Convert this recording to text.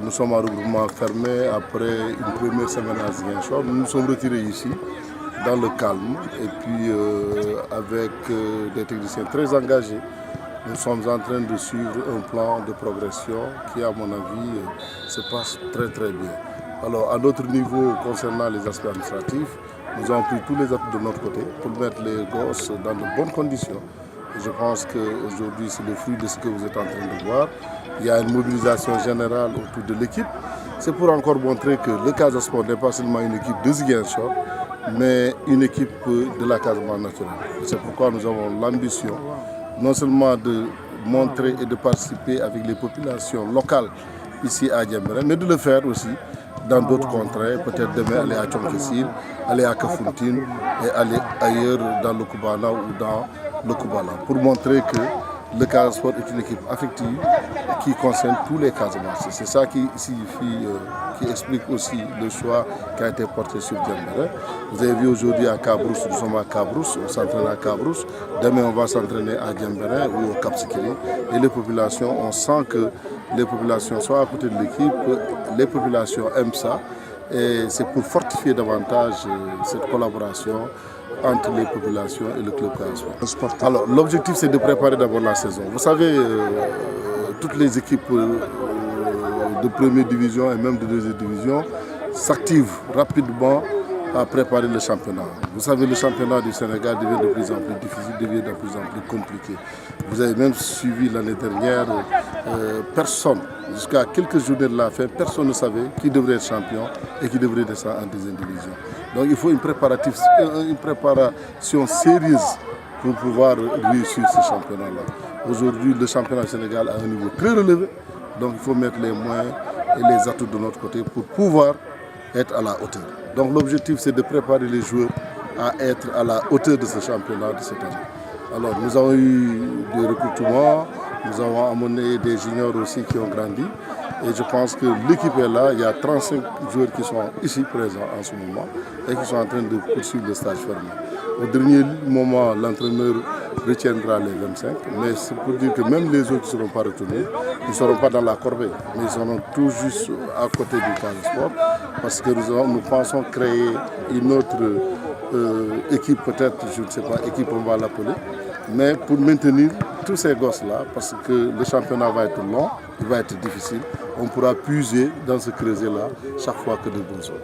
Nous sommes en regroupement fermé après une première semaine à Ziguinchor. Nous nous sommes retirés ici dans le calme et puis avec des techniciens très engagés. Nous sommes en train de suivre un plan de progression qui, à mon avis, se passe très très bien. Alors, à notre niveau, concernant les aspects administratifs, nous avons pris tous les atouts de notre côté pour mettre les gosses dans de bonnes conditions. Et je pense qu'aujourd'hui, c'est le fruit de ce que vous êtes en train de voir. Il y a une mobilisation générale autour de l'équipe. C'est pour encore montrer que le Casa Sport n'est pas seulement une équipe de Ziguinchor, mais une équipe de la Casamance naturelle. C'est pourquoi nous avons l'ambition non seulement de montrer et de participer avec les populations locales ici à Diembéring, mais de le faire aussi dans d'autres contrées, peut-être demain aller à Thionck-Essyl, aller à Kafountine et aller ailleurs dans le Koubana ou dans le Koubala, pour montrer que le Casa Sport est une équipe affective qui concerne tous les Casamançais. C'est ça qui signifie, qui explique aussi le choix qui a été porté sur Diembéring. Vous avez vu aujourd'hui à Cabrousse, nous sommes à Cabrousse, on s'entraîne à Cabrousse. Demain, on va s'entraîner à Diembéring ou au Cap Skirring. Et les populations, on sent que les populations sont à côté de l'équipe, les populations aiment ça. Et c'est pour fortifier davantage cette collaboration entre les populations et le club Casa Sport. Alors, l'objectif, c'est de préparer d'abord la saison. Vous savez, toutes les équipes de première division et même de deuxième division s'activent rapidement à préparer le championnat. Vous savez, le championnat du Sénégal devient de plus en plus difficile, devient de plus en plus compliqué. Vous avez même suivi l'année dernière, personne, jusqu'à quelques journées de la fin, personne ne savait qui devrait être champion et qui devrait descendre en deuxième division. Donc il faut une préparation sérieuse pour pouvoir réussir ce championnat-là. Aujourd'hui, le championnat du Sénégal a un niveau très relevé, donc il faut mettre les moyens et les atouts de notre côté pour pouvoir être à la hauteur. Donc l'objectif, c'est de préparer les joueurs à être à la hauteur de ce championnat de cette année. Alors nous avons eu des recrutements, nous avons amené des juniors aussi qui ont grandi. Et je pense que l'équipe est là, il y a 35 joueurs qui sont ici présents en ce moment et qui sont en train de poursuivre le stage fermé. Au dernier moment, l'entraîneur retiendra les 25, mais c'est pour dire que même les autres qui ne seront pas retenus, ils ne seront pas dans la corbeille, mais ils seront tout juste à côté du Casa Sport, parce que nous pensons créer une autre équipe, peut-être, je ne sais pas, équipe on va l'appeler, mais pour maintenir tous ces gosses-là, parce que le championnat va être long, il va être difficile, on pourra puiser dans ce creuset-là chaque fois que nous besoin.